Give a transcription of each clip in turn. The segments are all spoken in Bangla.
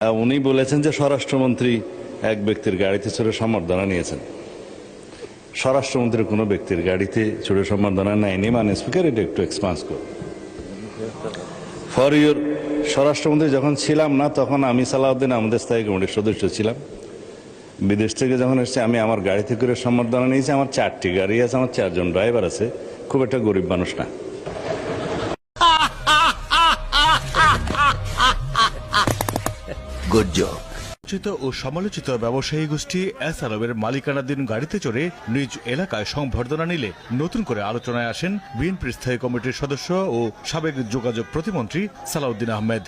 উনি বলেছেন যে স্বরাষ্ট্রমন্ত্রী এক ব্যক্তির গাড়িতে চড়ে সম্বর্ধনা নিয়েছেন। স্বরাষ্ট্রমন্ত্রী কোনো ব্যক্তির গাড়িতে চড়ে সম্বর্ধনা নেয়নি। মানে স্পিকার, এটা একটু এক্সপান্স করুন ফর ইউর। স্বরাষ্ট্রমন্ত্রী যখন ছিলাম না তখন আমি সালাউদ্দিন আমাদের স্থায়ী কমিটির সদস্য ছিলাম। বিদেশ থেকে যখন এসেছি আমি আমার গাড়িতে করে সম্বর্ধনা নিয়েছি। আমার 4টি গাড়ি আছে, আমার 4 জন ড্রাইভার আছে। খুব একটা গরিব মানুষ না। Good job. আলোচিত ও সমালোচিত ব্যবসায়ী গোষ্ঠী এস আলমের মালিকানাধীন গাড়িতে চড়ে নিজ এলাকায় সংবর্ধনা নিলে নতুন করে আলোচনায় আসেন বিএনপির স্থায়ী কমিটির সদস্য ও সাবেক যোগাযোগ প্রতিমন্ত্রী সালাউদ্দিন আহমেদ।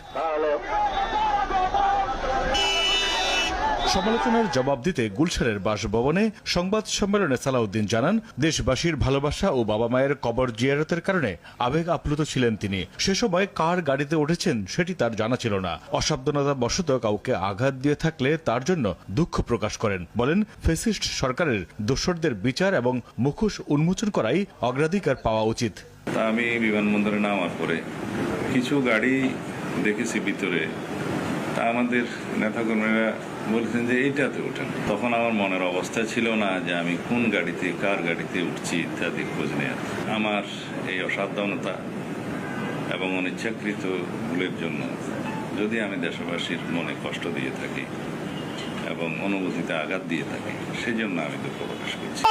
সমালোচনার জবাব দিতে গুলশানের বাসভবনে সংবাদ সম্মেলনে সালাউদ্দিন জানান, দেশবাসীর ভালোবাসা ও বাবা মায়ের কবর জিয়ারতের কারণে আবেগ আপ্লুত ছিলেন তিনি। সে সময় কার গাড়িতে উঠেছেন সেটি তার জানা ছিল না। অসাবধানতা বশত কাউকে আঘাত দিয়ে থাকলে তার জন্য দুঃখ প্রকাশ করেন। বলেন, ফ্যাসিস্ট সরকারের দোসরদের বিচার এবং মুখোশ উন্মোচন করাই অগ্রাধিকার পাওয়া উচিত। আমি বিমানবন্দরে নামার পরে কিছু গাড়ি দেখেছি ভিতরে, তা আমাদের নেতাকর্মীরা বলছেন যে এইটাতে ওঠেন। তখন আমার মনের অবস্থা ছিল না যে আমি কোন গাড়িতে কার গাড়িতে উঠছি ইত্যাদি খোঁজ নেওয়ার। আমার এই অসাবধানতা এবং অনিচ্ছাকৃত ভুলের জন্য যদি আমি দেশবাসীর মনে কষ্ট দিয়ে থাকি এবং অনুভূতিতে আঘাত দিয়ে থাকি, সেজন্য আমি দুঃখ প্রকাশ করছি।